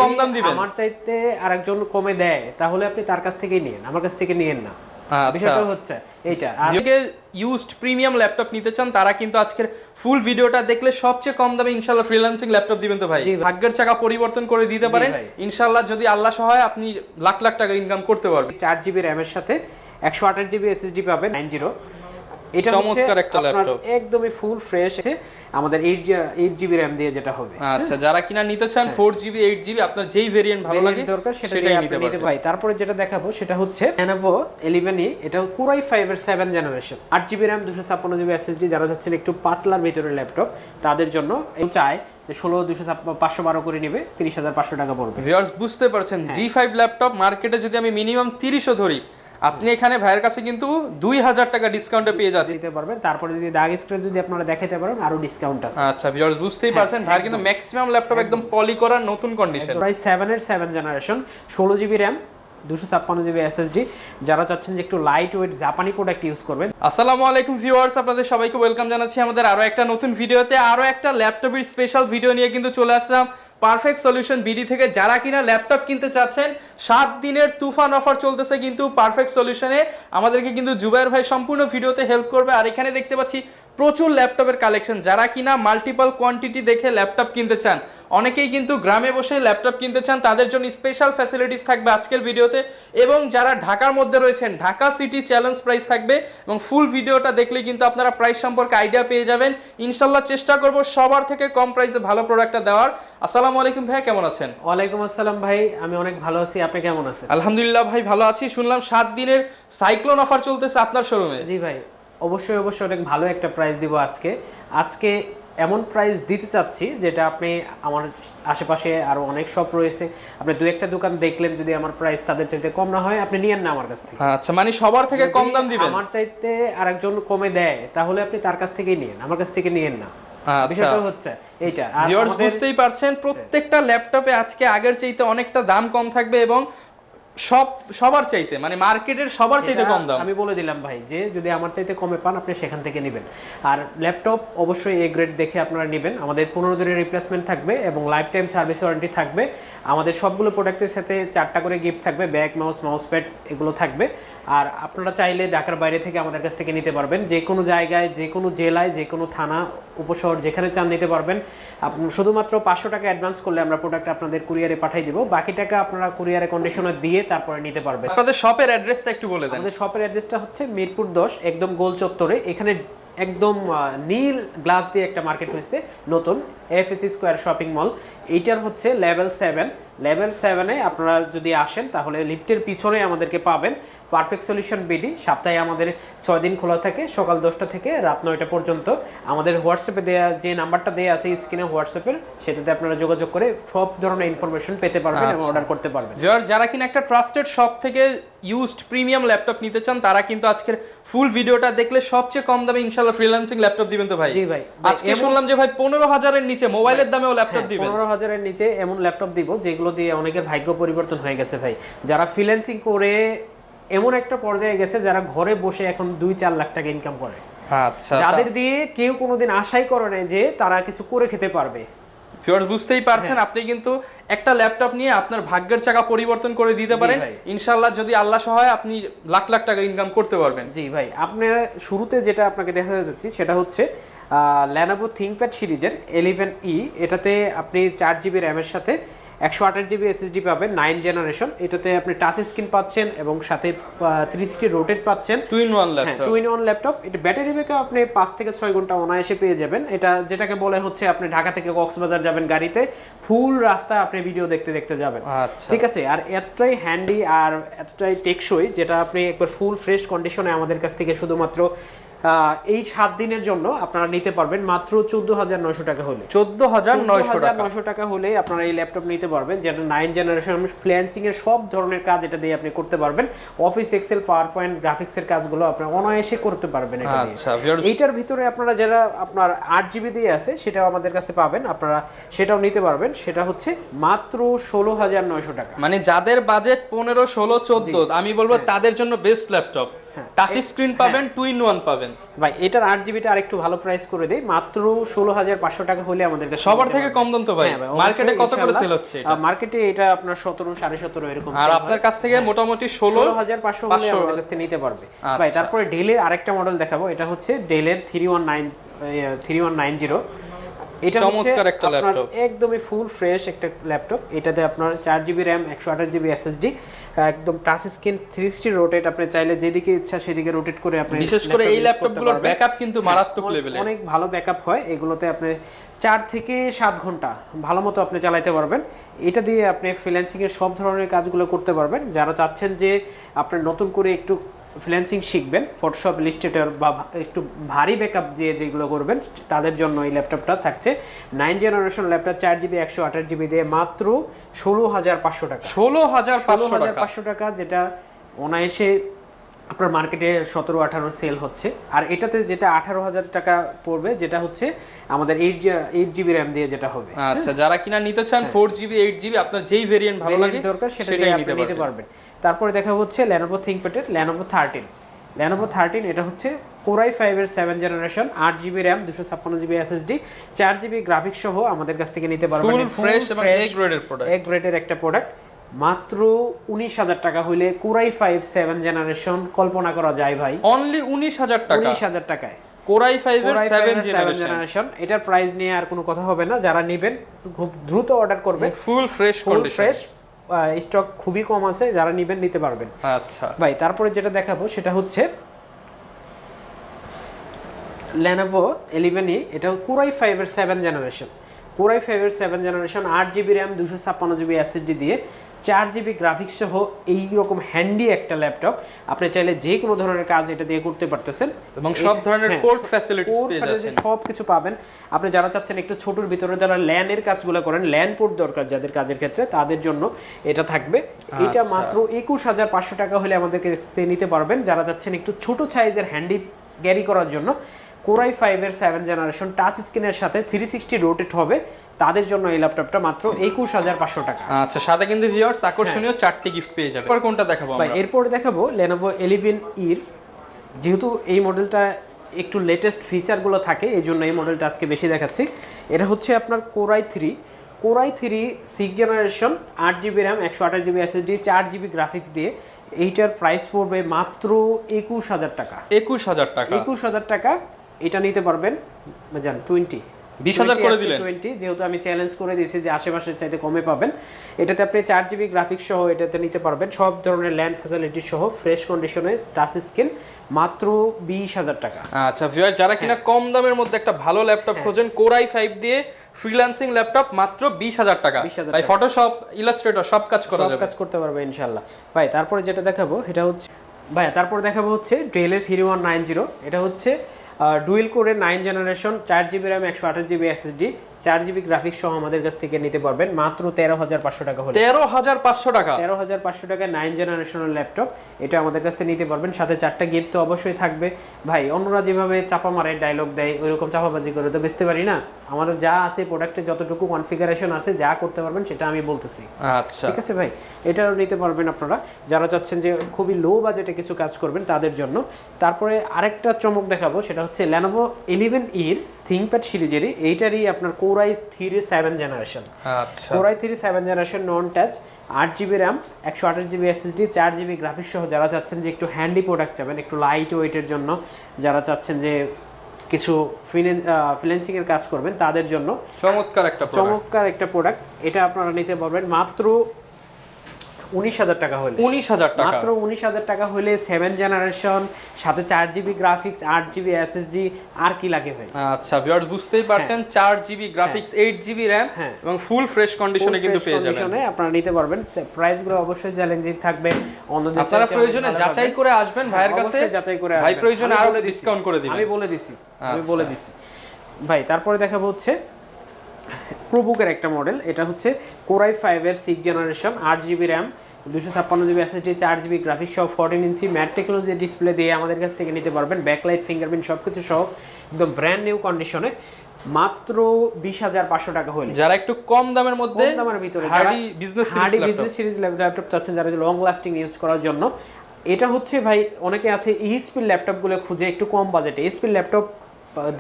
কম দাম দিবেন। আমার চাইতে আরেকজন কমে দেয় তাহলে আপনি তার কাছ থেকেই নিন, আমার কাছ থেকে নিয়েন না। আচ্ছা, বিষয়টা হচ্ছে এইটা। আর যারা ইউজড প্রিমিয়াম ল্যাপটপ নিতে চান তারা কিন্তু আজকের ফুল ভিডিওটা দেখলে সবচেয়ে কম দামে ইনশাআল্লাহ ফ্রিল্যান্সিং ল্যাপটপ দিবেন তো ভাই। জি ভাই। ভাগ্যের চাকা পরিবর্তন করে দিতে পারেন ভাই। ইনশাআল্লাহ, যদি আল্লাহ সহায় আপনি লাখ লাখ টাকা ইনকাম করতে পারবেন। 4 জিবি র্যামের সাথে 128 জিবি এসএসডি পাবেন 90। এটা চমৎকার একটা ল্যাপটপ, একদমই ফুল ফ্রেশ আছে আমাদের 8 জিবি র্যাম দিয়ে যেটা হবে। আচ্ছা, যারা কিনা নিতে চান 4 জিবি 8 জিবি আপনার যেই ভেরিয়েন্ট ভালো লাগে দরকার সেটাই সেটাই নিতে নিতে পারবেন। তারপরে যেটা দেখাবো সেটা হচ্ছে Lenovo 11e, এটা Core i5 এর 7 generation, 8 GB RAM 256 GB SSD. যারা চাচ্ছেন একটু পাতলার ভিতরে ল্যাপটপ তাদের জন্য এই চায় 512 করে নেবে, 30,500 টাকা পড়বে। ভিউয়ার্স বুঝতে পারছেন, G5 ল্যাপটপ মার্কেটে যদি আমি মিনিমাম 30ও ধরি, আপনি এখানে ভাইয়ের কাছে কিন্তু 2000 টাকা ডিসকাউন্টে পেয়ে যাচ্ছেন দিতে পারবেন। তারপরে যদি দাগ স্ক্র্যাচ যদি আপনারা দেখাতে পারেন আরো ডিসকাউন্ট আছে। আচ্ছা ভিউয়ার্স বুঝতেই পারছেন, ভাইয়ের কিন্তু ম্যাক্সিমাম ল্যাপটপ একদম পলি করা নতুন কন্ডিশন। প্রায় 7 এর 7 generation, 16 GB RAM 256 GB SSD. যারা চাচ্ছেন যে একটু লাইট ওয়েট জাপানি প্রোডাক্ট ইউজ করবেন। আসসালামু আলাইকুম ভিউয়ার্স, আপনাদের সবাইকে ওয়েলকাম জানাচ্ছি আমাদের আরো একটা নতুন ভিডিওতে। আরো একটা ল্যাপটপের স্পেশাল ভিডিও নিয়ে কিন্তু চলে আসলাম পারফেক্ট সলিউশন বিডি থেকে। যারা কিনা ল্যাপটপ কিনতে চাচ্ছেন, 7 দিনের তুফান অফার চলতেছে কিন্তু পারফেক্ট সলিউশনে। আমাদেরকে কিন্তু জুবায়ের ভাই সম্পূর্ণ ভিডিওতে হেল্প করবে। আর এখানে দেখতে পাচ্ছি প্রচুর ল্যাপটপের কালেকশন। যারা কিনা মাল্টিপল কোয়ান্টিটি দেখে ল্যাপটপ কিনতে চান, অনেকেই কিন্তু গ্রামে বসে ল্যাপটপ কিনতে চান, তাদের জন্য স্পেশাল ফ্যাসিলিটিস থাকবে আজকের ভিডিওতে। এবং যারা ঢাকার মধ্যে রয়েছেন, ঢাকা সিটি চ্যালেঞ্জ প্রাইস থাকবে এবং ফুল ভিডিওটা দেখলেই কিন্তু আপনারা প্রাইস সম্পর্কে আইডিয়া পেয়ে যাবেন। ইনশাল্লাহ চেষ্টা করব সবার থেকে কম প্রাইসে ভালো প্রোডাক্টটা দেওয়ার। আসসালামু আলাইকুম ভাই, কেমন আছেন? ওয়ালাইকুম আসসালাম ভাই, আমি অনেক ভালো আছি, আপনি কেমন আছেন? আলহামদুলিল্লাহ ভাই ভালো আছি। শুনলাম 7 দিনের সাইক্লোন অফার চলতেছে আপনার শোরুমে। জি ভাই, অবশ্যই অনেক ভালো একটা প্রাইস দিব আজকে এমন প্রাইস দিতে চাচ্ছি যেটা আপনি আমার আশেপাশে আরো অনেক শপ রয়েছে, আপনি দু একটা দোকান দেখলেন, যদি আমার প্রাইস তাদের চাইতে কম না হয় আপনি নিয়েন না আমার কাছ থেকে। আচ্ছা, মানে সবার থেকে কম দাম দিবেন। আমার চাইতে আরেকজন কমে দেয় তাহলে আপনি তার কাছ থেকেই নিয়েন, আমার কাছ থেকে নিয়েন না। বিষয়টা হচ্ছে এইটা। আর ভিউয়ার্স বুঝতেই পারছেন, প্রত্যেকটা ল্যাপটপে আজকে আগের চাইতে অনেকটা দাম কম থাকবে এবং সবার চাইতে মানে মার্কেটের সবার চাইতে কম দাম। আমি বলে দিলাম ভাই যে যদি আমার চাইতে কমে পান আপনি সেখান থেকে নেবেন। আর ল্যাপটপ অবশ্যই এ গ্রেড দেখে আপনারা নেবেন। আমাদের 15 দিনের রিপ্লেসমেন্ট থাকবে এবং লাইফ টাইম সার্ভিস ওয়ারেন্টি থাকবে। আমাদের সবগুলো প্রোডাক্টের সাথে 4টা করে গিফট থাকবে, ব্যাগ, মাউস প্যাড এগুলো থাকবে। আর আপনারা চাইলে ঢাকার বাইরে থেকে আমাদের কাছ থেকে নিতে পারবেন, যে কোনো জায়গায়, যে কোনো জেলায়, যে কোনো থানা, উপশহর, যেখানে চান নিতে পারবেন। আপনি শুধুমাত্র 500 টাকা অ্যাডভান্স করলে আমরা প্রোডাক্ট আপনাদের কুরিয়ারে পাঠিয়ে দিব, বাকি টাকা আপনারা কুরিয়ারে কন্ডিশনে দিয়ে তারপরে নিতে পারবেন। আপনাদের শপের অ্যাড্রেসটা একটু বলে দেন। আমাদের শপের অ্যাড্রেসটা হচ্ছে মিরপুর 10, একদম গোল চত্বরে। এখানে একদম নীল গ্লাস দিয়ে একটা মার্কেট হয়েছে নতুন, এফএসসি স্কয়ার শপিং মল। এইটার হচ্ছে লেভেল 7 এ আপনারা যদি আসেন তাহলে লিফটের পিছনে আমাদেরকে পাবেন। পারফেক্ট সলিউশন বিডি সপ্তাহে আমাদের 6 দিন খোলা থাকে, সকাল 10টা থেকে রাত 9টা পর্যন্ত। আমাদের হোয়াটসঅ্যাপে দেয়া যে নাম্বারটা দেয়া আছে স্ক্রিনে হোয়াটসঅ্যাপের, সেটাতে আপনারা যোগাযোগ করে সব ধরনের ইনফরমেশন পেতে পারবেন এবং অর্ডার করতে পারবেন। যারা কিনা একটা ট্রাস্টেড শপ থেকে ইউজড প্রিমিয়াম ল্যাপটপ নিতে চান, তারা কিন্তু আজকের ফুল ভিডিওটা দেখলে সবচেয়ে কম দামে ইনশাআল্লাহ ফ্রিল্যান্সিং ল্যাপটপ দিবেন তো ভাই। জি ভাই, আজকে শুনলাম যে ভাই 15,000 এর নিচে মোবাইলের দামেও ল্যাপটপ দিবেন। 15,000 এর নিচে এমন ল্যাপটপ দিব যেগুলো দিয়ে অনেকের ভাগ্য পরিবর্তন হয়ে গেছে ভাই। যারা ফ্রিল্যান্সিং করে এমন একটা পর্যায়ে গেছে, যারা ঘরে বসে এখন 2-4 লাখ টাকা ইনকাম করে, আচ্ছা, যাদের দিয়ে কেউ কোনোদিন আশাই করে না যে তারা কিছু করে খেতে পারবে। ভিউয়ার্স বুঝতেই পারছেন, আপনি কিন্তু একটা ল্যাপটপ নিয়ে আপনার ভাগ্যের চাকা পরিবর্তন করে দিতে পারেন ইনশাআল্লাহ, যদি আল্লাহ সহায় আপনি লাখ লাখ টাকা ইনকাম করতে পারবেন। জি ভাই, আপনার শুরুতে যেটা আপনাকে দেখা যাচ্ছে সেটা হচ্ছে Lenovo ThinkPad সিরিজের 11e। এটাতে আপনি 4 জিবি র্যামের সাথে 128 জিবি এসএসডি পাবেন, 9 জেনারেশন। এটাতে আপনি টাচ স্ক্রিন পাচ্ছেন এবং সাথে 360 রোটেট পাচ্ছেন। 2-in-1 laptop. 2-in-1 laptop. এটা ব্যাটারি ব্যাকআপ আপনি 5 থেকে 6 ঘন্টা অনায়াসে পেয়ে যাবেন। এটা যেটাকে বলে হচ্ছে আপনি ঢাকা থেকে কক্সবাজার যাবেন গাড়িতে, ফুল রাস্তা আপনি ভিডিও দেখতে দেখতে যাবেন। আচ্ছা, ঠিক আছে। আর এতটাই হ্যান্ডি আর এতটাই টেকসই, যেটা আপনি একবার ফুল ফ্রেশ কন্ডিশনে আমাদের কাছ থেকে শুধুমাত্র এই 7 দিনের জন্য আপনারা নিতে পারবেন মাত্র 14,900 টাকা হলে। 14,900 টাকা হলে আপনারা এই ল্যাপটপ নিতে পারবেন, যেটা 9 জেনারেশন। ফ্রিল্যান্সিং এর সব ধরনের কাজ এটা দিয়ে আপনি করতে পারবেন। অফিস, এক্সেল, পাওয়ার পয়েন্ট, গ্রাফিক্সের কাজগুলো আপনারা অনায়াসে করতে পারবেন এটা দিয়ে। আচ্ছা, এইটার ভিতরে আপনারা যারা আপনার 8 জিবি দিয়ে আছে সেটাও আমাদের কাছে পাবেন, আপনারা সেটাও নিতে পারবেন। সেটা হচ্ছে মাত্র 16,900 টাকা। মানে যাদের বাজেট 15, 16, 14, আমি বলবো তাদের জন্য বেস্ট ল্যাপটপ। টাচ স্ক্রিন পাবেন, 2-in-1 পাবেন। ভাই এটার 8 জিবিটা আরেকটু ভালো প্রাইস করে দেই, মাত্র 16,500 টাকা হলে আমাদের কাছে সবার থেকে কম দাম তো ভাই। মার্কেটে কত করে সেল হচ্ছে এটা? মার্কেটে এটা আপনার 17, 17.5 এরকম। আর আপনার কাছ থেকে মোটামুটি 16,500 হলে আমাদের কাছ থেকে নিতে পারবে। ভাই তারপরে ডেলের আরেকটা মডেল দেখাবো, এটা হচ্ছে ডেলের 3190। এটা চমৎকার একটা ল্যাপটপ, একদমই ফুল ফ্রেশ একটা ল্যাপটপ। এটাতে আপনার 4GB RAM, 128GB SSD, একদম টাচ স্ক্রিন, 360 রোটেট। আপনি চাইলে যেদিকে ইচ্ছা সেদিকে রোটেট করে আপনি, বিশেষ করে এই ল্যাপটপগুলোর ব্যাকআপ কিন্তু মারাত্মক লেভেলের, অনেক ভালো ব্যাকআপ হয় এগুলোতে। আপনি 4 থেকে 7 ঘন্টা ভালো মতো আপনি চালাতে পারবেন। এটা দিয়ে আপনি ফ্রিল্যান্সিং এর সব ধরনের কাজগুলো করতে পারবেন। যারা চাচ্ছেন যে আপনার নতুন করে একটু ফ্রিল্যান্সিং শিখবেন, ফটোশপ, ইলাস্ট্রেটর বা একটু ভারী ব্যাকআপ দিয়ে যেগুলো করবেন, তাদের জন্য এই ল্যাপটপটা থাকছে। 9 জেনারেশন ল্যাপটপ, 4GB 128GB দিয়ে মাত্র 16,500 টাকা। 16,500 টাকা, যেটা অনায়াসে আপনার মার্কেটে 17-18 সেল হচ্ছে। আর এটাতে যেটা 18,000 টাকা পড়বে, যেটা হচ্ছে আমাদের 8GB RAM দিয়ে যেটা হবে। আচ্ছা, যারা কিনা নিতে চান 4GB 8GB, আপনার যেই ভেরিয়েন্ট ভালো লাগে দরকার সেটাই নিতে পারবেন। তারপরে দেখা হচ্ছে Lenovo ThinkPad এর Lenovo 13। এটা হচ্ছে Core i5 এর 7 generation, 8GB RAM, 256GB SSD, 4GB graphics সহ আমাদের কাছ থেকে নিতে পারবেন। ফুল ফ্রেশ এবং এ গ্রেডের প্রোডাক্ট, এ গ্রেডের একটা প্রোডাক্ট। মাত্র 19,000 টাকা হইলে Core i5 7 জেনারেশন কল্পনা করা যায় ভাই। অনলি 19,000 টাকা। 19,000 টাকায় Core i5 এর 7 জেনারেশন। এটার প্রাইস নিয়ে আর কোনো কথা হবে না। যারা নেবেন খুব দ্রুত অর্ডার করবেন। ফুল ফ্রেশ কন্ডিশন, স্টক খুবই কম আছে, যারা নেবেন নিতে পারবেন। আচ্ছা ভাই তারপরে যেটা দেখাবো সেটা হচ্ছে Lenovo 11E। এটা Core i5 এর 7 জেনারেশন। Core i5 এর 7 generation, 8GB RAM, 256GB SSD দিয়ে 4GB গ্রাফিক্স সহ এইরকম হ্যান্ডি একটা ল্যাপটপ। আপনি চাইলে যে কোনো ধরনের কাজ এটা দিয়ে করতে পারতেছেন এবং সব ধরনের পোর্ট ফ্যাসিলিটিস পেয়ে যাচ্ছেন, সব কিছু পাবেন। আপনি যারা চাচ্ছেন একটু ছোটর ভিতরে, যারা ল্যান এর কাজগুলো করেন, ল্যান পোর্ট দরকার যাদের কাজের ক্ষেত্রে, তাদের জন্য এটা থাকবে। এটা মাত্র 21,500 টাকা হলে আমাদের কাছ থেকে নিতে পারবেন। যারা চাচ্ছেন একটু ছোট সাইজের হ্যান্ডি ক্যারি করার জন্য, Core i5 এর 7 জেনারেশন, টাচ স্ক্রিনের সাথে 360 রোটেট হবে, তাদের জন্য এই ল্যাপটপটা মাত্র 21,500 টাকা। আচ্ছা, সাথে কিন্তু ভিউয়ার্স আকর্ষণীয় 4টি গিফট পেয়ে যাবেন। এরপর কোনটা দেখাবো আমরা? এরপরে দেখাবো Lenovo 11E। যেহেতু এই মডেলটা একটু লেটেস্ট ফিচারগুলো থাকে, এই জন্য এই মডেলটা আজকে বেশি দেখাচ্ছি। এটা হচ্ছে আপনার Core i3 6 generation, 8GB RAM, 128GB SSD, 4GB graphics দিয়ে। এইটার প্রাইস পড়বে মাত্র 21,000 টাকা। 21,000 টাকা এটা নিতে পারবেন। জান 20,000 করে দিলেন। 20, যেহেতু আমি চ্যালেঞ্জ করে দিয়েছি যে আশেপাশের চাইতে কমে পাবেন। এটাতে আপনি 4GB গ্রাফিক্স সহ এটাতে নিতে পারবেন, সব ধরনের ল্যান্ড ফ্যাসিলিটি সহ, ফ্রেশ কন্ডিশনে, টাচ স্ক্রিন, মাত্র 20,000 টাকা। আচ্ছা ভিউয়ার, যারা কিনা কম দামের মধ্যে একটা ভালো ল্যাপটপ খোঁজেন, Core i5 দিয়ে ফ্রিল্যান্সিং ল্যাপটপ মাত্র 20,000 টাকা। ভাই ফটোশপ, ইলাস্ট্রেটর সব কাজ করা যাবে, সব কাজ করতে পারবে ইনশাআল্লাহ। ভাই তারপরে যেটা দেখাবো এটা হচ্ছে Dell এর 3190। এটা হচ্ছে ডুয়েল কোরের 9 generation, 4GB RAM, 128GB SSD, 4GB graphics সহ আমাদের কাছ থেকে নিতে পারবেন মাত্র 13,500 টাকা হলে। 13,500 টাকা 13,500 টাকায় 9 জেনারেশনের ল্যাপটপ এটা আমাদের কাছ থেকে নিতে পারবেন। সাথে 4টা গিফট তো অবশ্যই থাকবে। ভাই অন্যরা যেভাবে চাপা মারে, ডায়লগ দেয়, ওইরকম চাপাবাজি করে তো বেচতে পারি না। আমাদের যা আছে প্রোডাক্টে, যতটুকু কনফিগারেশন আছে, যা করতে পারবেন সেটা আমি বলতেছি। আচ্ছা ঠিক আছে ভাই, এটাও নিতে পারবেন আপনারা যারা চাচ্ছেন যে খুবই লো বাজেটে কিছু কাজ করবেন তাদের জন্য। তারপরে আরেকটা চমক দেখাবো, সেটা হচ্ছে Lenovo 11E এর ThinkPad সিরিজেরই, এইটারই আপনার Core i3 7 জেনারেশন। আচ্ছা, Core i3 7 জেনারেশন নন touch, 8GB RAM, 128GB SSD, 4GB graphics সহ। যারা চাচ্ছেন যে একটু হ্যান্ডি প্রোডাক্ট চাবেন, একটু লাইট ওয়েটের জন্য, যারা চাচ্ছেন যে কিছু ফ্রিল্যান্সিং এর কাজ করবেন, তাদের জন্য চমৎকার একটা প্রোডাক্ট। এটা আপনারা নিতে পারবেন মাত্র 19,000 টাকা হলে। 19,000 টাকা, মাত্র 19,000 টাকা হলে 7 জেনারেশন, সাথে 4GB গ্রাফিক্স, 8GB SSD, আর কি লাগে ভাই? আচ্ছা ভিউয়ার্স, বুঝতেই পারছেন, 4GB গ্রাফিক্স, 8GB RAM এবং ফুল ফ্রেশ কন্ডিশনে কিন্তু পেয়ে যাবেন। আপনারা নিতে পারবেন। প্রাইসগুলো অবশ্যই চ্যালেঞ্জিং থাকবে। আপনারা প্রয়োজনে যাচাই করে আসবেন ভাইয়ের কাছে, যাচাই করে ভাই প্রয়োজনে আরো ডিসকাউন্ট করে দিবেন। আমি বলে দিছি ভাই। তারপরে দেখাবো হচ্ছে প্রোবুকের একটা মডেল। এটা হচ্ছে Core i5 এর 6 generation, 8GB RAM, 256GB SSD, 4GB graphics সহ, 14 ইঞ্চি ম্যাট টেকনোলজি ডিসপ্লে দিয়ে আমাদের কাছ থেকে নিতে পারবেন। ব্যাকলাইট, ফিঙ্গারপ্রিন্ট সবকিছু সহ একদম ব্র্যান্ড নিউ কন্ডিশনে মাত্র 20,500 টাকা হলে। যারা একটু কম দামের মধ্যে, কম দামের ভিতরে হার্ডি বিজনেস সিরিজ ল্যাপটপ চাচ্ছেন, যারা লং লাস্টিং ইউজ করার জন্য, এটা হচ্ছে ভাই অনেকে আছে এইচপি ল্যাপটপগুলো খুঁজে একটু কম বাজেটে, এইচপি ল্যাপটপ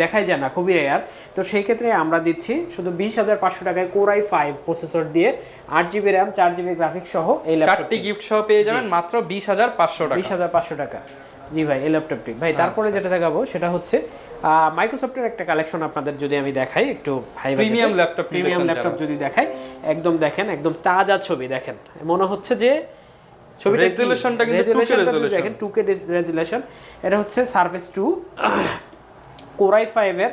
দেখাই যায় না, খুবই রেয়ার। তো সেই ক্ষেত্রে আমরা দিচ্ছি শুধু 20,500 টাকায় Core i5 প্রসেসর দিয়ে 8GB RAM 4GB গ্রাফিক্স সহ এই ল্যাপটপটি চারটি গিফট সহ পেয়ে যাবেন মাত্র 20,500 টাকা। 20,500 টাকা। জি ভাই, এই ল্যাপটপটি ভাই। তারপরে যেটা দেখাবো সেটা হচ্ছে মাইক্রোসফটের একটা কালেকশন আপনাদের যদি আমি দেখাই, একটু high budget premium laptop, premium laptop যদি দেখাই, একদম দেখেন, একদম তাজা ছবি দেখেন, মনে হচ্ছে যে ছবিটা রেজোলিউশনটা কিন্তু 2K রেজোলিউশন দেখেন, 2K রেজোলিউশন। এটা হচ্ছে সারফেস 2 Core i5 এর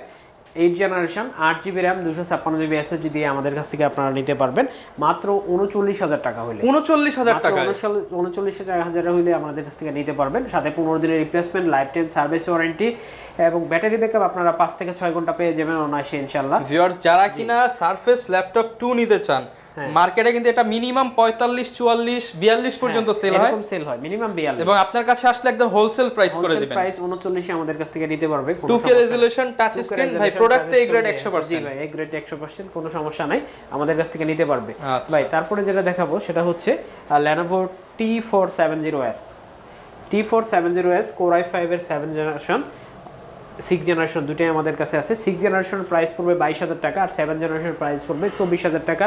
8 generation 8GB RAM 256GB SSD দিয়ে আমাদের কাছ থেকে আপনারা নিতে পারবেন মাত্র 39,000 টাকা হলে। 39,000 টাকা, 39,000 হইলে আমাদের কাছ থেকে নিতে পারবেন, সাথে 15 দিনের replacement, life time service warranty এবং ব্যাটারি ব্যাকআপ আপনারা 5 থেকে 6 ঘন্টা পেয়ে যাবেন অনায়াসে ইনশাআল্লাহ। ভিউয়ার্স, যারা কিনা সারফেস ল্যাপটপ 2 নিতে চান, মার্কেটে কিন্তু এটা মিনিমাম 45, 44, 42 পর্যন্ত সেল হয়, এরকম সেল হয় মিনিমাম 42, এবং আপনার কাছে আসলে একদম হোলসেল প্রাইস করে দিবেন। প্রাইস 39 এ আমাদের কাছ থেকে নিতে পারবে। 2K রেজোলিউশন টাচ স্ক্রিন ভাই, প্রোডাক্টে এ গ্রেড 100%। জি ভাই, এ গ্রেড 100%, কোনো সমস্যা নাই, আমাদের কাছ থেকে নিতে পারবে আচ্ছা। ভাই। তারপরে যেটা দেখাবো সেটা হচ্ছে Lenovo T470S T470S Core i5 এর 7 জেনারেশন 6 জেনারেশন দুটোই আমাদের কাছে আছে। 6 জেনারেশন প্রাইস পড়বে 22,000 টাকা, আর 7 জেনারেশন প্রাইস পড়বে 24,000 টাকা।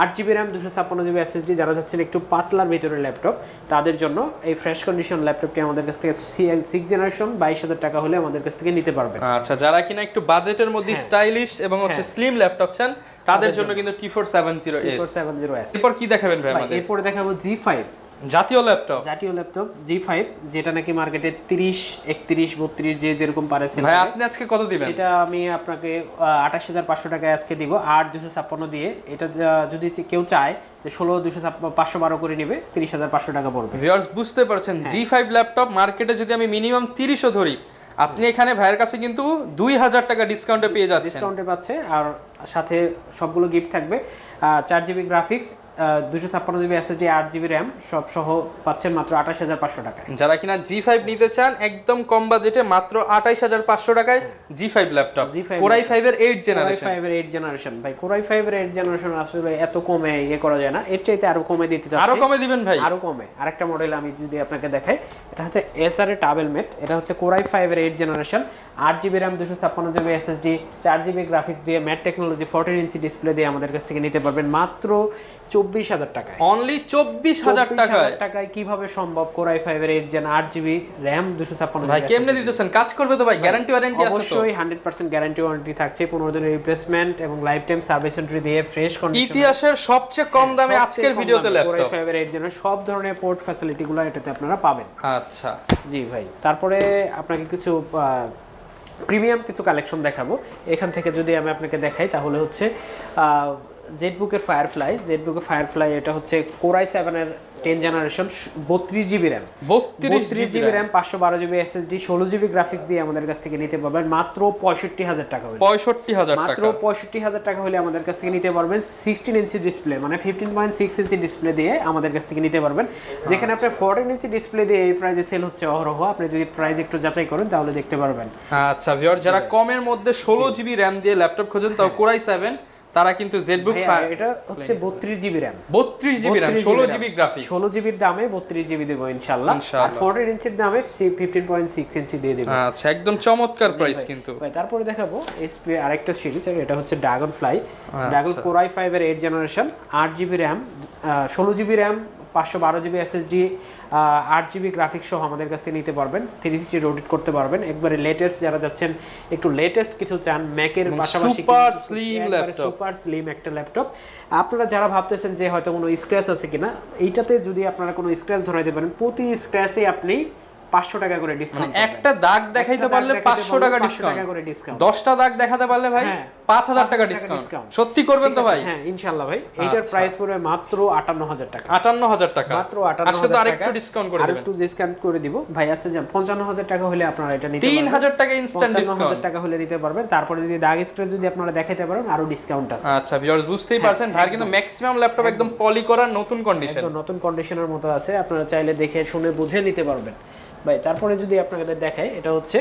8GB RAM 256GB SSD, যারা চাচ্ছেন একটু পাতলার ভিতরে ল্যাপটপ, তাদের জন্য এই ফ্রেশ কন্ডিশন ল্যাপটপটি আমাদের কাছ থেকে 6 জেনারেশন 22,000 টাকা হলে আমাদের কাছ থেকে নিতে পারবেন। আচ্ছা, যারা কিনা একটু বাজেটের মধ্যে স্টাইলিশ এবং হচ্ছে স্লিম ল্যাপটপ চান, তাদের জন্য কিন্তু T470S। এরপর কি দেখাবেন ভাই আমাদের? এরপর দেখাবো G5 জাতীয় ল্যাপটপ। জাতীয় ল্যাপটপ G5, যেটা নাকি মার্কেটে 30, 31, 32 যে যেরকম পারে সেল ভাই করে। আপনি আজকে কত দিবেন? সেটা আমি আপনাকে 28,500 টাকায় আজকে দিব 8,256 দিয়ে। এটা যদি কেউ চায় যে 16,512 করে নেবে, 30,500 টাকা পড়বে। ভিউয়ার্স, বুঝতে পারছেন, G5 ল্যাপটপ মার্কেটে যদি আমি মিনিমাম 30ও ধরি, আপনি এখানে ভাইয়ের কাছে কিন্তু 2,000 টাকা ডিসকাউন্টে পেয়ে যাচ্ছেন। ডিসকাউন্টে পাচ্ছে, আর সাথে সবগুলো গিফট থাকবে। 4GB graphics, 256GB SSD, 8GB RAM সব সহ পাচ্ছেন মাত্র 28,500 টাকায়। যারা কিনা G5 নিতে চান একদম কম বাজেটে মাত্র 28,500 টাকায় G5 ল্যাপটপ, Core i5 এর 8 জেনারেশন। Core i5 এর 8 জেনারেশন ভাই, Core i5 এর 8 জেনারেশন আসলে এত কমে করা যায় না, এর চাইতে আরো কমে দিতে চাচ্ছি। আরো কমে দিবেন ভাই? আরো কমে। আরেকটা মডেল আমি যদি আপনাকে দেখাই, এটা হচ্ছে SR টাবেলমেট। এটা হচ্ছে Core i5 এর 8 generation 8GB RAM 256GB SSD, 4GB graphics দিয়ে, ম্যাট টেকনোলজি 14 ইঞ্চি ডিসপ্লে দিয়ে আমাদের কাছ থেকে নিতে পারবেন মাত্র 24,000 টাকায়। অনলি 24,000 টাকায় কিভাবে সম্ভব? Core i5 এর 8 জেন 8GB RAM 256GB। ভাই কেমনে দিতেছেন? কাজ করবে তো ভাই? গ্যারান্টি ওয়ারেন্টি আছে তো? অবশ্যই 100% গ্যারান্টি ওয়ারেন্টি থাকছে, 15 দিনের রিপ্লেসমেন্ট এবং লাইফ টাইম সার্ভিস ওয়ারেন্টি দিয়ে ফ্রেশ কন্ডিশন। ইতিহাসের সবচেয়ে কম দামে আজকের ভিডিওতে ল্যাপটপ Core i5 এর 8 জেন সব ধরনের পোর্ট ফ্যাসিলিটিগুলো এটাতে আপনারা পাবেন। আচ্ছা জি ভাই, তারপরে আপনাকে কিছু প্রিমিয়াম কিছু কালেকশন দেখাবো। এখান থেকে যদি আমি আপনাকে দেখাই তাহলে হচ্ছে জেটবুকের ফায়ারফ্লাই, এটা হচ্ছে Core i7 এর 10 generation 32GB RAM 32GB RAM 512GB SSD 16GB graphics দিয়ে আমাদের কাছ থেকে নিতে পারবেন মাত্র 65,000 টাকা হলে। 65,000 টাকা, মাত্র 65,000 টাকা হলে আমাদের কাছ থেকে নিতে পারবেন 16 ইঞ্চি ডিসপ্লে, মানে 15.6 ইঞ্চি ডিসপ্লে দিয়ে আমাদের কাছ থেকে নিতে পারবেন। যেখানে আপনি 14 ইঞ্চি ডিসপ্লে দিয়ে এই প্রাইসে সেল হচ্ছে অহরহ, আপনি যদি প্রাইস একটু যাচাই করেন তাহলে দেখতে পারবেন। আচ্ছা ভিউয়ার, যারা কমের মধ্যে 16GB RAM দিয়ে ল্যাপটপ খোঁজেন, তাও Core i7, তারা কিন্তু জেটবুক, এটা হচ্ছে 32GB RAM 32GB RAM 16GB graphics, 16GB এর দামে 32GB দেব ইনশাআল্লাহ, আর 14 ইঞ্চির দামে 15.6 ইঞ্চি দিয়ে দেব। আচ্ছা, একদম চমৎকার প্রাইস কিন্তু ভাই। তারপরে দেখাবো এসপি আরেকটা সিরিজ, এটা হচ্ছে ড্রাগনফ্লাই Core i5 এর 8 generation 8GB RAM 16GB RAM 512GB SSD, 8GB graphics সহ আমাদের কাছ থেকে নিতে পারবেন। 360 রোটেট করতে পারবেন, একবারে লেটেস্ট। যারা যাচ্ছেন একটু লেটেস্ট কিছু চান, ম্যাকের পাশাপাশি super slim laptop, super slim একটা ল্যাপটপ। আপনারা যারা ভাবতেছেন যে হয়তো কোনো স্ক্র্যাচ আছে কিনা, এইটাতে যদি আপনারা কোনো স্ক্র্যাচ ধরাইতে পারেন, প্রতি স্ক্র্যাচে আপনি 500 টাকা করে ডিসকাউন্ট, একটা দাগ দেখাইতে পারলে 500 টাকা ডিসকাউন্ট, 10টা দাগ দেখাতে পারলে ভাই 5,000 টাকা ডিসকাউন্ট। সত্যি করবেন তো ভাই? হ্যাঁ ইনশাআল্লাহ ভাই। এইটার প্রাইস পড়বে মাত্র 58,000 টাকা। 58,000 টাকা, মাত্র 58,000 টাকা। আরেকটু ডিসকাউন্ট করে দিবেন, আরেকটু ডিসকাউন্ট করে দিব ভাই। আছে যে 55,000 টাকা হলে আপনারা এটা নিতে পারবেন, 3,000 টাকা ইনস্ট্যান্ট ডিসকাউন্ট, 55,000 টাকা হলে নিতে পারবেন। তারপরে যদি দাগ স্ক্র্যাচ যদি আপনারা দেখাইতে পারেন, আরো ডিসকাউন্ট আছে। আচ্ছা ভিউয়ার্স, বুঝতেই পারছেন ভাই কিন্তু ম্যাক্সিমাম ল্যাপটপ একদম পলি করা নতুন কন্ডিশন, একদম নতুন কন্ডিশনের মতো আছে, আপনারা চাইলে দেখে শুনে বুঝে নিতে পারবেন ভাই। তারপরে যদি আপনাদের দেখাই, এটা হচ্ছে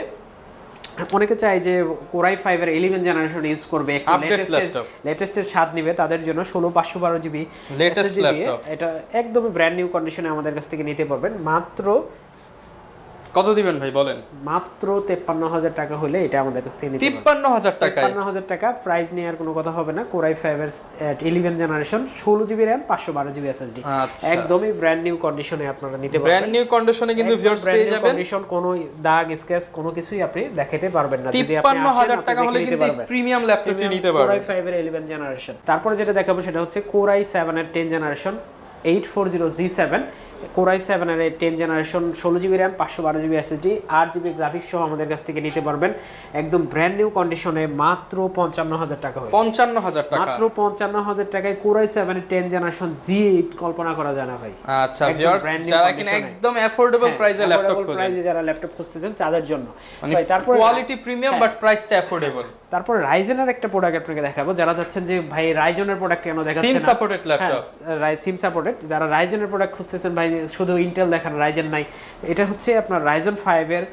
অনেকে চায় যে Core i5 এর 11 জেনারেশন ইউজ করবে, একটু লেটেস্টের স্বাদ নিবে, তাদের জন্য 16/512GB লেটেস্ট ল্যাপটপ, এটা একদম ব্র্যান্ড নিউ কন্ডিশনে আমাদের কাছ থেকে নিতে পারবেন মাত্র কত দিবেন ভাই বলেন? মাত্র 53,000 টাকা হলে এটা আমাদের কাছ থেকে নিতে পারবেন। 53,000 টাকায়? 53,000 টাকা প্রাইস নিয়ে আর কোনো কথা হবে না। কোরাই 5 এর 11 generation 16 GB RAM 512 GB SSD, আচ্ছা একদমই ব্র্যান্ড নিউ কন্ডিশনে আপনারা নিতে পারবেন। ব্র্যান্ড নিউ কন্ডিশনে কিন্তু ভিউয়ার্স পেয়ে যাবেন। কন্ডিশন কোনো দাগ স্ক্র্যাচ কোনো কিছুই আপনি দেখাতে পারবেন না। যদি আপনি 53,000 টাকা হলে কিন্তু প্রিমিয়াম ল্যাপটপটি নিতে পারবেন। কোরাই 5 এর 11 জেনারেশন। তারপরে যেটা দেখাবো সেটা হচ্ছে কোরাই 7 এর 10 জেনারেশন 840G7, কোরাই 7 এর 10 generation 16 GB RAM 512 GB SSD 8 GB graphics সহ আমাদের কাছ থেকে নিতে পারবেন একদম ব্র্যান্ড নিউ কন্ডিশনে মাত্র 55,000 টাকা হবে। 55,000 টাকা, মাত্র 55,000 টাকায় কোরাই 7 এর 10 জেনারেশন G8 কল্পনা করা যায় না ভাই। আচ্ছা ভিউয়ার্স যারা কিনা একদম অ্যাফোর্ডেবল প্রাইসে ল্যাপটপ খোঁজেন, প্রাইসে যারা ল্যাপটপ খুঁজতেছেন তাদের জন্য ভাই তারপর কোয়ালিটি প্রিমিয়াম বাট প্রাইসটা অ্যাফোর্ডেবল। তারপর রাইজেনের একটা প্রোডাক্ট আপনাকে দেখাবো। যারা যাচ্ছেন যে ভাই রাইজনের প্রোডাক্ট কেন দেখাচ্ছেন না, SIM supported laptop, SIM supported, যারা রাইজনের প্রোডাক্ট খুঁজতেছেন ভাই শুধু ইন্টেল দেখান রাইজেন নাই, এটা হচ্ছে আপনার রাইজন 5 এর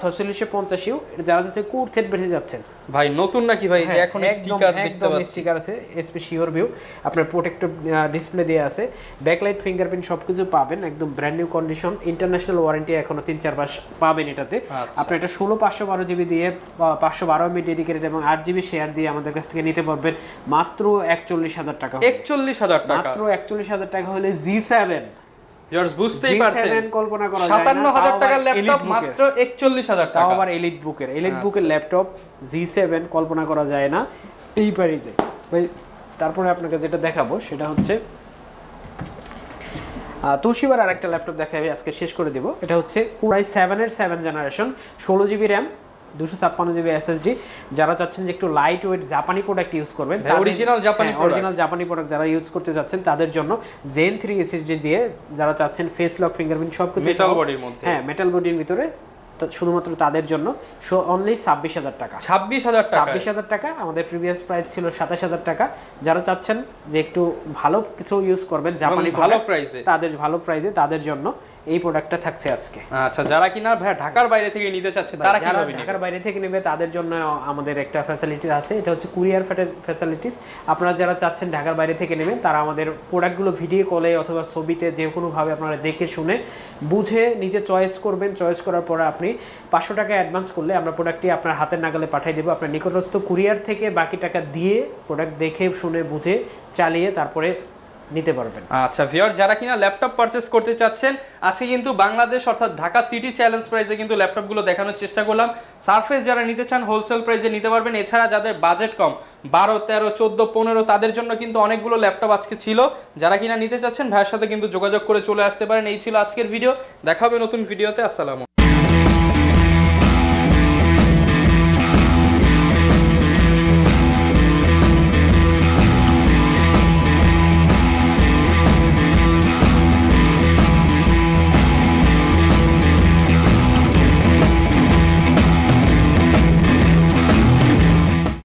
4650 যারা যাচ্ছে কোর থ্রেড বেসে যাচ্ছেন ভাই নতুন নাকি ভাই যে এখন স্টিকার দেখতে পাচ্ছি, স্টিকার আছে এসপি শিওর ভিউ, আপনার প্রোটেক্টিভ ডিসপ্লে দেয়া আছে, ব্যাকলাইট ফিঙ্গারপ্রিন্ট সবকিছু পাবেন একদম brand new condition, international warranty এখনো 3-4 মাস পাবেন এটাতে। আপনি এটা 16/512 জিবি দিয়ে 512 এমবি ডেডিকেটেড এবং 8 জিবি শেয়ার দিয়ে আমাদের কাছ থেকে নিতে পারবেন মাত্র 41,000 টাকা। 41,000 টাকা, মাত্র 41,000 টাকা হলে G7 ভিউয়ার্স বুঝতেই পারছেন কল্পনা করা যায় না 57,000 টাকার ল্যাপটপ মাত্র 41,000 টাকা, আবার এলিট বুকের ল্যাপটপ G7 কল্পনা করা যায় না এই প্রাইসে ভাই। তারপরে আপনাকে যেটা দেখাবো সেটা হচ্ছে তোশিবার আরেকটা ল্যাপটপ দেখাবে আজকে শেষ করে দিব। এটা হচ্ছে কোরাই 7 এর 7 generation 16 GB RAM 256 GB SSD. যারা চাচ্ছেন যে একটু লাইট ওয়েট জাপানি প্রোডাক্ট ইউজ করবেন, অরিজিনাল জাপানি প্রোডাক্ট যারা ইউজ করতে যাচ্ছেন তাদের জন্য Zen 3 এসএসডি দিয়ে, যারা চাচ্ছেন ফেস লক ফিঙ্গারপ্রিন্ট সবকিছু মেটাল বডির মধ্যে, হ্যাঁ মেটাল বডির ভিতরে, শুধুমাত্র তাদের জন্য অনলি 26,000 টাকা। 26,000 টাকা। আমাদের প্রিভিয়াস প্রাইস ছিল 27,000 টাকা। যারা চাচ্ছেন যে একটু ভালো কিছু ইউজ করবেন জাপানি ভালো প্রাইসে, তাদের জন্য এই প্রোডাক্টটা থাকছে আজকে। আচ্ছা যারা কিনা ভাই ঢাকার বাইরে থেকে নিতে চাচ্ছেন তারা কিভাবে নেবে? ঢাকার বাইরে থেকে নেবে তাদের জন্য আমাদের একটা ফ্যাসিলিটি আছে, এটা হচ্ছে কুরিয়ার ফ্যাসিলিটিস। আপনারা যারা চাচ্ছেন ঢাকার বাইরে থেকে নেবেন তারা আমাদের প্রোডাক্টগুলো ভিডিও কলে অথবা ছবিতে যে কোনোভাবে আপনারা দেখে শুনে বুঝে নিতে চয়েস করবেন। চয়েস করার পরে আপনি 500 টাকা অ্যাডভান্স করলে আমরা প্রোডাক্টটি আপনার হাতের নাগালে পাঠিয়ে দেবো। আপনার নিকটস্থ কুরিয়ার থেকে বাকি টাকা দিয়ে প্রোডাক্ট দেখে শুনে বুঝে চালিয়ে তারপরে নিতে পারবেন। আচ্ছা ভিউয়ার যারা কিনা ল্যাপটপ পারচেজ করতে চাচ্ছেন, আজকে কিন্তু বাংলাদেশ অর্থাৎ ঢাকা সিটি চ্যালেঞ্জ প্রাইসে কিন্তু ল্যাপটপগুলো দেখানোর চেষ্টা করলাম। সারফেস যারা নিতে চান হোলসেল প্রাইসে নিতে পারবেন। এছাড়া যাদের বাজেট কম 12, 13, 14, 15 তাদের জন্য কিন্তু অনেকগুলো ল্যাপটপ আজকে ছিল। যারা কিনা নিতে চাচ্ছেন ভাইয়ের সাথে কিন্তু যোগাযোগ করে চলে আসতে পারেন। এই ছিল আজকের ভিডিও, দেখা হবে নতুন ভিডিওতে। আসসালামু